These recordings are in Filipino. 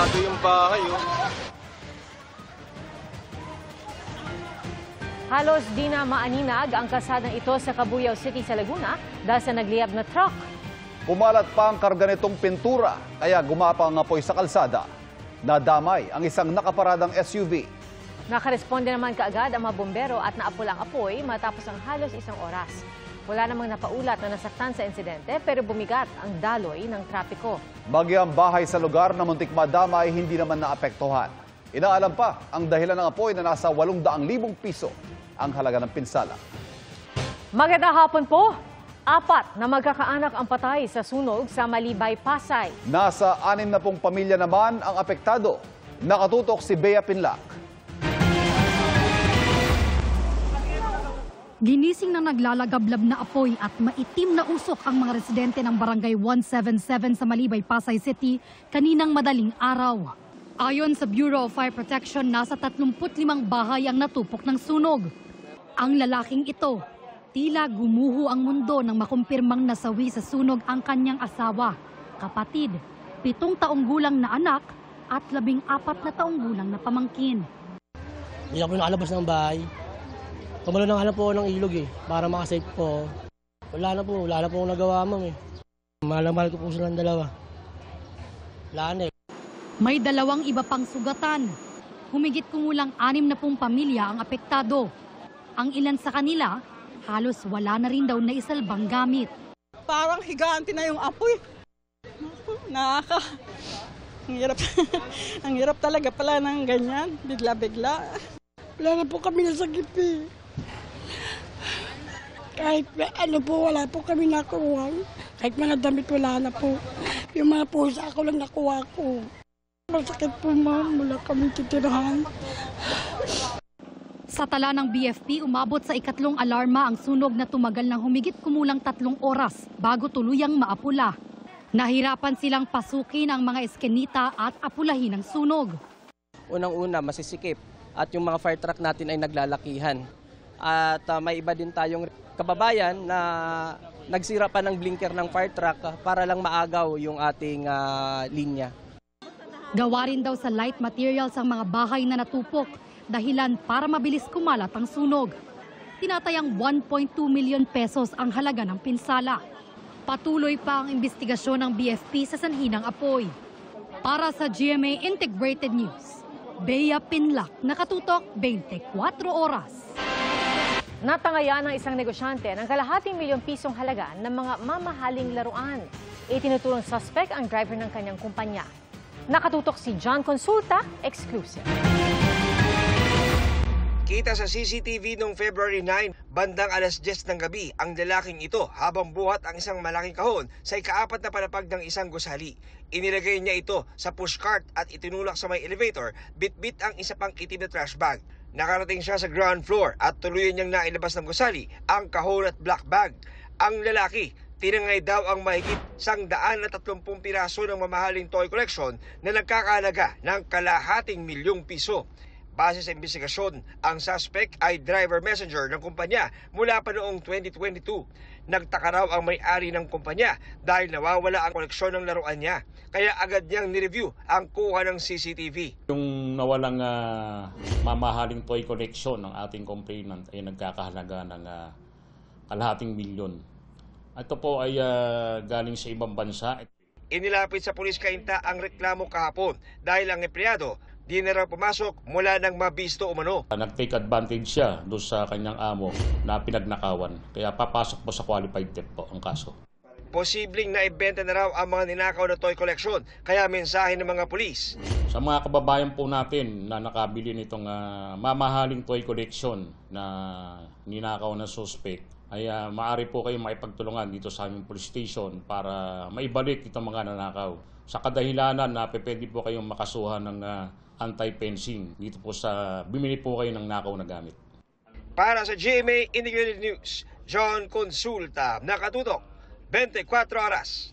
Abandonado yung bahay, oh. Halos di na maaninag ang kalsadang ito sa Cabuyao City sa Laguna dahil sa nagliyab na truck. Pumalat pa ang karga nitong pintura, kaya gumapang ang apoy sa kalsada. Nadamay ang isang nakaparadang SUV. Nakaresponde naman kaagad ang mga bombero at naapula ang apoy matapos ang halos isang oras. Wala namang napaulat na nasaktan sa insidente pero bumigat ang daloy ng trapiko. Bagyang bahay sa lugar na muntik madamay hindi naman naapektuhan. Inaalam pa ang dahilan ng apoy na nasa 800,000 piso ang halaga ng pinsala. Magandang hapon po! 4 na magkakaanak ang patay sa sunog sa Malibay, Pasay. Nasa 60 pamilya naman ang apektado. Nakatutok si Bea Pinlac. Ginising ng naglalagablab na apoy at maitim na usok ang mga residente ng Barangay 177 sa Malibay, Pasay City kaninang madaling araw. Ayon sa Bureau of Fire Protection, nasa 35 bahay ang natupok ng sunog. Ang lalaking ito, tila gumuho ang mundo nang makumpirmang nasawi sa sunog ang kanyang asawa, kapatid, 7 taong gulang na anak at 14 na taong gulang na pamangkin. Hindi ako nakalabas ng bahay. Tumalo nang hanap po ng ilog para makasave po. Wala na po akong nagawa, ma'am . Mahal na mahal ko po silang dalawa. Wala na . May 2 iba pang sugatan. Humigit kumulang 60 pamilya ang apektado. Ang ilan sa kanila, halos wala na rin daw na isalbang gamit. Parang higanti na yung apoy. Ang hirap. Ang hirap talaga pala ng ganyan, bigla-bigla. Wala na po kami nasagip eh. Kahit ano po, wala po kami nakuha. Kahit mga damit wala na po. Yung mga pusa ako lang nakuha ko. Masakit po ma'am, wala kami titirahan. Sa tala ng BFP, umabot sa ikatlong alarma ang sunog na tumagal ng humigit kumulang 3 oras bago tuluyang maapula. Nahirapan silang pasukin ang mga eskenita at apulahin ang sunog. Unang-una, masisikip at yung mga fire truck natin ay naglalakihan. At may iba din tayong kababayan na nagsira pa ng blinker ng fire truck para lang maagaw yung ating linya. Gawa rin daw sa light materials ang mga bahay na natupok, dahilan para mabilis kumalat ang sunog. Tinatayang 1.2 million pesos ang halaga ng pinsala. Patuloy pa ang investigasyon ng BFP sa sanhi ng apoy. Para sa GMA Integrated News, Bea Pinlac, nakatutok 24 oras. Natangayan ng isang negosyante ng kalahating milyong pisong halaga ng mga mamahaling laruan. Itinutulong suspect ang driver ng kanyang kumpanya. Nakatutok si John Consulta, exclusive. Kita sa CCTV noong February 9, bandang alas 10 ng gabi, ang lalaking ito habang buhat ang isang malaking kahon sa ika-4 na palapag ng isang gusali. Inilagay niya ito sa pushcart at itinulak sa may elevator, bit-bit ang isa pang itim na trash bag. Nakarating siya sa ground floor at tuluyan niyang nailabas ng gusali ang kahon at black bag. Ang lalaki, tinangay daw ang mahigit 130 piraso ng mamahaling toy collection na nagkakahalaga ng kalahating milyong piso. Base sa investigasyon, ang suspect ay driver messenger ng kumpanya mula pa noong 2022. Nagtaka raw ang may-ari ng kumpanya dahil nawawala ang koleksyon ng laruan niya. Kaya agad niyang nireview ang kuha ng CCTV. Yung nawalang mamahaling toy collection ng ating complainant ay nagkakahalaga ng kalahating milyon. Ito po ay galing sa ibang bansa. Inilapit sa pulis kainta ang reklamo kahapon dahil ang empleyado di na raw pumasok mula nang mabisto umano. Nag-take advantage siya doon sa kanyang amo na pinagnakawan. Kaya papasok po sa qualified theft po ang kaso. Posibleng naibenta na raw ang mga ninakaw na toy collection, kaya mensahe ng mga pulis. Sa mga kababayan po natin na nakabili nitong mamahaling toy collection na ninakaw na suspect, ay maaari po kayong maipagtulungan dito sa aming police station para maibalik itong mga nanakaw. Sa kadahilanan na pwede po kayong makasuhan ng anti-fencing dito po sa bimili po kayo ng nakaw na gamit. Para sa GMA Integrated News, John Consulta, nakatutok 24 oras.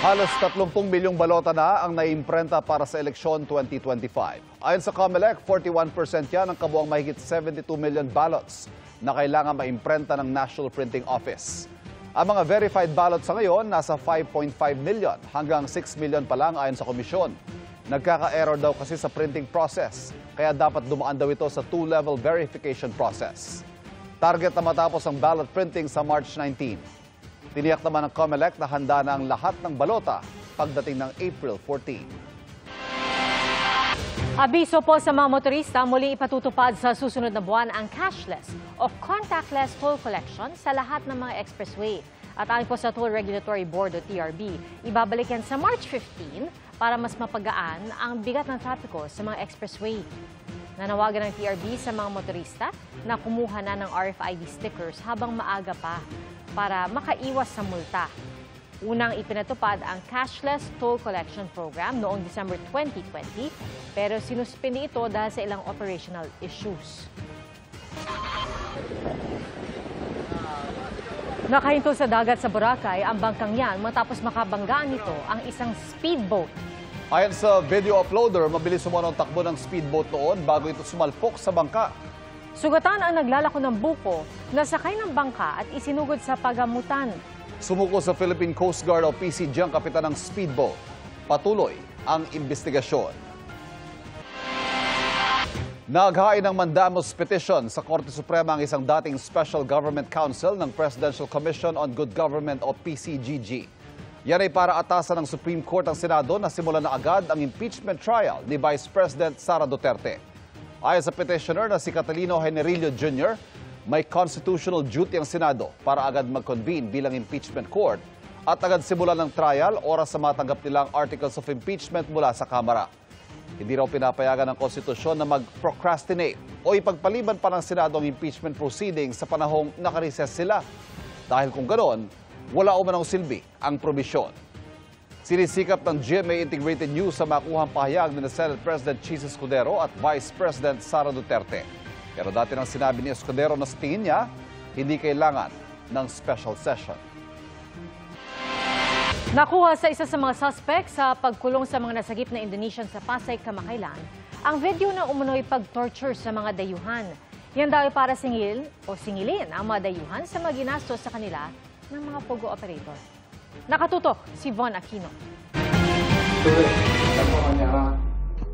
Halos 30 milyong balota na ang naiimprenta para sa eleksyon 2025. Ayon sa COMELEC, 41% yan ang kabuang mahigit 72 million ballots. na kailangan maimprenta ng National Printing Office. Ang mga verified ballots sa ngayon nasa 5.5 million hanggang 6 million pa lang ayon sa komisyon. Nagkaka-error daw kasi sa printing process, kaya dapat dumaan daw ito sa two-level verification process. Target na matapos ang ballot printing sa March 19. Tiniyak naman ng COMELEC na handa na ang lahat ng balota pagdating ng April 14. Abiso po sa mga motorista, muling ipatutupad sa susunod na buwan ang cashless o contactless toll collection sa lahat ng mga expressway. At ayon po sa Toll Regulatory Board o TRB, ibabalik yan sa March 15 para mas mapagaan ang bigat ng trapiko sa mga expressway. Nanawagan ng TRB sa mga motorista na kumuha na ng RFID stickers habang maaga pa para makaiwas sa multa. Unang ipinatupad ang cashless toll collection program noong December 2020 pero sinuspindi ito dahil sa ilang operational issues. Nakahinto sa dagat sa Boracay ang bangkang yan matapos makabanggaan nito ang isang speedboat. Ayon sa video uploader, mabilis umano ang takbo ng speedboat noon bago ito sumalpok sa bangka. Sugatan ang naglalako ng buko na sakay ng bangka at isinugod sa pagamutan. Sumuko sa Philippine Coast Guard o PCG ang kapitan ng speedboat. Patuloy ang investigasyon. Naghain ng mandamus petition sa Korte Suprema ang isang dating Special Government Counsel ng Presidential Commission on Good Government o PCGG. Yan ay para atasan ng Supreme Court ang Senado na simulan na agad ang impeachment trial ni Vice President Sara Duterte. Ayon sa petitioner na si Catalino Generillo Jr., may constitutional duty ang Senado para agad mag-convene bilang impeachment court at agad simulan ng trial oras sa matanggap nilang articles of impeachment mula sa Kamara. Hindi raw pinapayagan ng konstitusyon na mag-procrastinate o ipagpaliban pa ng Senado ang impeachment proceedings sa panahong nakareses sila. Dahil kung ganoon, wala umanong silbi ang probisyon. Sinisikap ng GMA Integrated News sa makuhang pahayag ni Senate President Chis Escudero at Vice President Sara Duterte. Pero dati nang sinabi ni Escudero na sa tingin niya, hindi kailangan ng special session. Nakuha sa isa sa mga suspect sa pagkulong sa mga nasagip na Indonesian sa Pasay kamakailan ang video na umunoy pag-torture sa mga dayuhan. Yan daw para singilin ang mga dayuhan sa mga ginastos sa kanila ng mga pogo operator. Nakatutok si Von Aquino.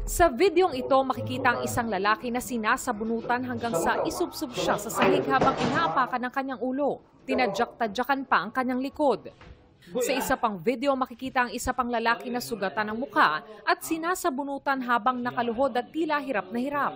Sa videong ito, makikita ang isang lalaki na sinasabunutan hanggang sa isubsob siya sa sahig habang inaapakan ng kanyang ulo. Tinadyak-tadyakan pa ang kanyang likod. Sa isa pang video, makikita ang isa pang lalaki na sugatan ng muka at sinasabunutan habang nakaluhod at tila hirap na hirap.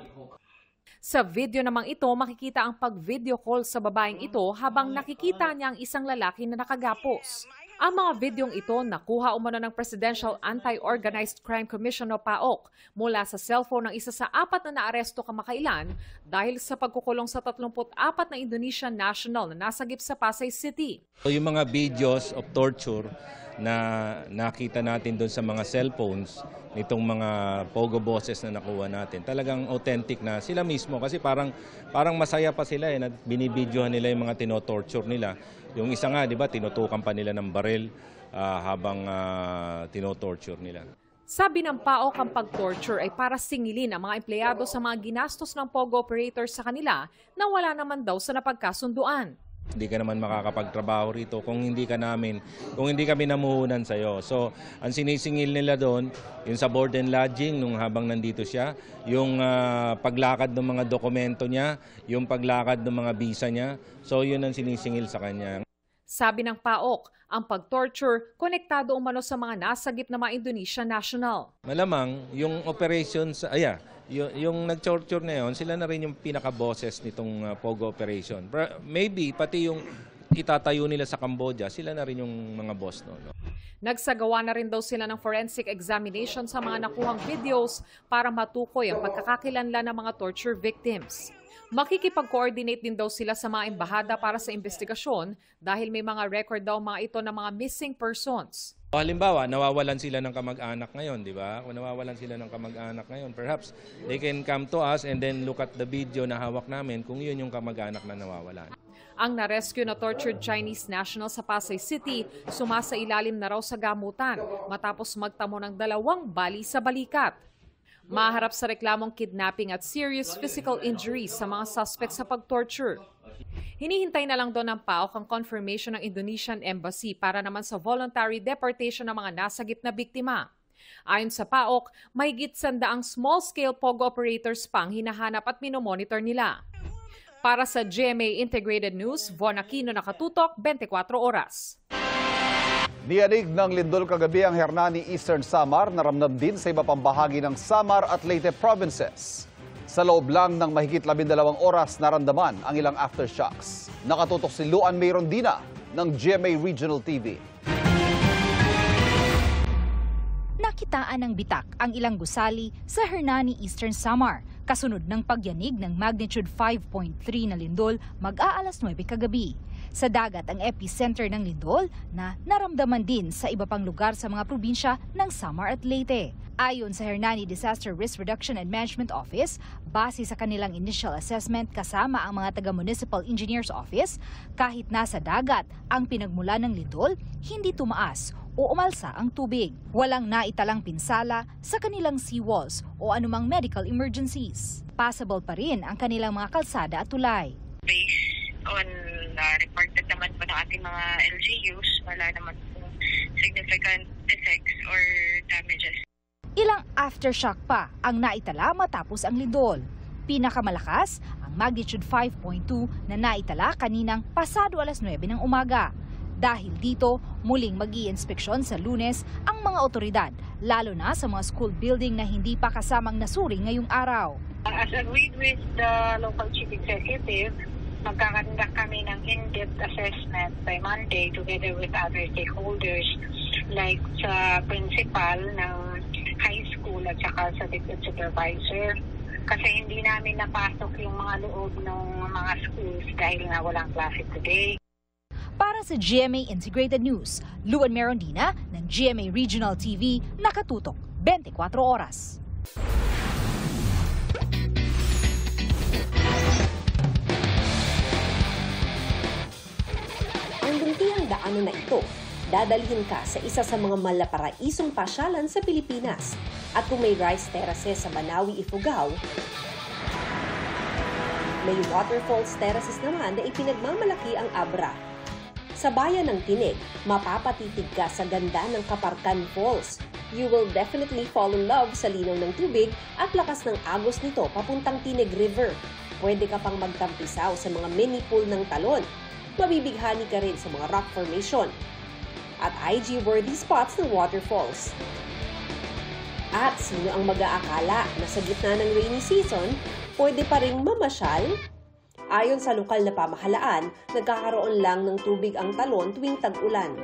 Sa video namang ito, makikita ang pag-video call sa babaeng ito habang nakikita niya ang isang lalaki na nakagapos. Ang mga videong ito nakuha umano ng Presidential Anti-Organized Crime Commission o PAOK mula sa cellphone ng isa sa 4 na naaresto kamakailan dahil sa pagkukulong sa 34 na Indonesian national na nasagip sa Pasay City. Yung mga videos of torture na nakita natin doon sa mga cellphones nitong mga pogo bosses na nakuha natin, talagang authentic na sila mismo kasi parang masaya pa sila na binibidyohan nila yung mga tinotorture nila. Yung isa nga, di ba, tinutukan pa nila ng baril habang tinotorture nila. Sabi ng PAOK, ang pag-torture ay para singilin ang mga empleyado sa mga ginastos ng pogo operators sa kanila na wala naman daw sa napagkasunduan. Hindi ka naman makakapagtrabaho rito kung hindi kami namuhunan sa iyo. So, ang sinisingil nila doon, yung sa board and lodging nung habang nandito siya, yung paglakad ng mga dokumento niya, yung paglakad ng mga visa niya. So, yun ang sinisingil sa kanya. Sabi ng PAOK, ang pag-torture konektado umano sa mga nasagip na mga Indonesian national. Malamang yung operations, yung nag-torture na yun, sila na rin yung pinaka-bosses nitong Pogo operation. Maybe pati yung itatayo nila sa Cambodia, sila na rin yung mga boss no. Nagsagawa na rin daw sila ng forensic examination sa mga nakuhang videos para matukoy ang pagkakakilanlan ng mga torture victims. Makikipag-coordinate din daw sila sa mga embahada para sa investigasyon dahil may mga record daw mga ito ng mga missing persons. Halimbawa, nawawalan sila ng kamag-anak ngayon, di ba? Kung nawawalan sila ng kamag-anak ngayon, perhaps they can come to us and then look at the video na hawak namin kung yun yung kamag-anak na nawawalan. Ang na-rescue na tortured Chinese national sa Pasay City, sumasa ilalim na raw sa gamutan matapos magtamo ng 2 bali sa balikat. Maharap sa reklamong kidnapping at serious physical injuries sa mga suspect sa pag-torture. Hinihintay na lang doon ng PAOK ang confirmation ng Indonesian Embassy para naman sa voluntary deportation ng mga nasagip na biktima. Ayon sa PAOK, mahigit 100 small-scale POGO operators pang hinahanap at minomonitor nila. Para sa GMA Integrated News, Von Aquino, nakatutok, 24 oras. Niyanig ng lindol kagabi ang Hernani Eastern Samar, naramdam din sa iba pang bahagi ng Samar at Leyte provinces. Sa loob lang ng mahigit 12 oras naramdaman ang ilang aftershocks. Nakatutok si Luan May Rondina ng GMA Regional TV. Nakitaan ng bitak ang ilang gusali sa Hernani Eastern Samar, kasunod ng pagyanig ng magnitude 5.3 na lindol mag-aalas 9 kagabi. Sa dagat ang epicenter ng lindol na naramdaman din sa iba pang lugar sa mga probinsya ng Samar at Leyte. Ayon sa Hernani Disaster Risk Reduction and Management Office, base sa kanilang initial assessment kasama ang mga taga-Municipal Engineers Office, kahit nasa dagat ang pinagmula ng lindol, hindi tumaas o umalsa ang tubig. Walang naitalang pinsala sa kanilang seawalls o anumang medical emergencies. Passable pa rin ang kanilang mga kalsada at tulay. Based on reported naman po ng ating mga LGUs, wala naman po significant effects or damages. Ilang aftershock pa ang naitala matapos ang lindol. Pinakamalakas ang magnitude 5.2 na naitala kaninang pasado alas 9 ng umaga. Dahil dito, muling mag-i-inspeksyon sa Lunes ang mga otoridad, lalo na sa mga school building na hindi pa kasamang nasuri ngayong araw. As agreed with the local chief executive, magkakandak kami ng in-depth assessment by Monday together with other stakeholders like sa principal ng high school at saka sa deputy supervisor. Kasi hindi namin napasok yung mga loob ng mga schools dahil nga walang klase today. Para sa GMA Integrated News, Luan May Rondina ng GMA Regional TV, nakatutok 24 oras. Ang buntihang daanan na ito, dadalhin ka sa isa sa mga malaparaisong pasyalan sa Pilipinas. At kung may rice terraces sa Banawi, Ifugao, may waterfalls terraces naman na ipinagmamalaki ang Abra. Sa bayan ng Tinig, mapapatitig ka sa ganda ng Kaparkan Falls. You will definitely fall in love sa linaw ng tubig at lakas ng agos nito papuntang Tinig River. Pwede ka pang magtampisaw sa mga mini pool ng Talon. Mabibighani ka rin sa mga rock formation at IG-worthy spots ng waterfalls. At sino ang mag-aakala na sa gitna ng rainy season, pwede pa ring mamasyal? Ayon sa lokal na pamahalaan, nagkakaroon lang ng tubig ang Talon tuwing tag-ulan.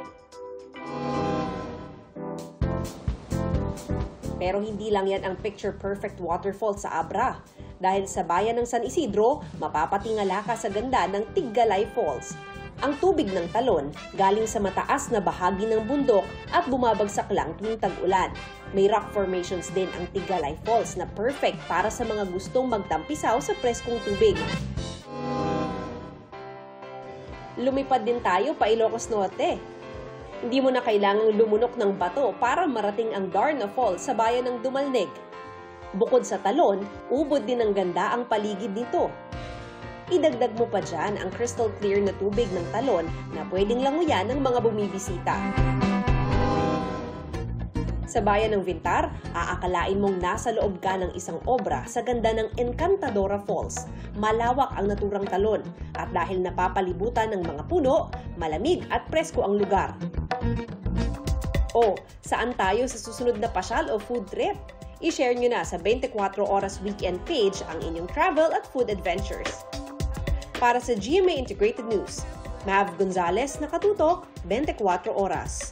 Pero hindi lang yan ang picture-perfect waterfall sa Abra. Dahil sa bayan ng San Isidro, mapapatingala ka sa ganda ng Tiggalay Falls. Ang tubig ng Talon galing sa mataas na bahagi ng bundok at bumabagsak lang tuwing tag-ulan. May rock formations din ang Tiggalay Falls na perfect para sa mga gustong magtampisaw sa preskong tubig. Lumipad din tayo pa Ilocos Norte. Hindi mo na kailangang lumunok ng bato para marating ang Darna Falls sa bayan ng Dumalneg. Bukod sa Talon, ubod din ng ganda ang paligid nito. Idagdag mo pa dyan ang crystal clear na tubig ng Talon na pwedeng languyan ng mga bumibisita. Sa bayan ng Vintar, aakalain mong nasa loob ka ng isang obra sa ganda ng Encantadora Falls. Malawak ang naturang Talon at dahil napapalibutan ng mga puno, malamig at presko ang lugar. O, saan tayo sa susunod na pasyal o food trip? I-share nyo na sa 24 Oras Weekend page ang inyong travel at food adventures. Para sa GMA Integrated News, Mav Gonzalez, nakatutok 24 Oras.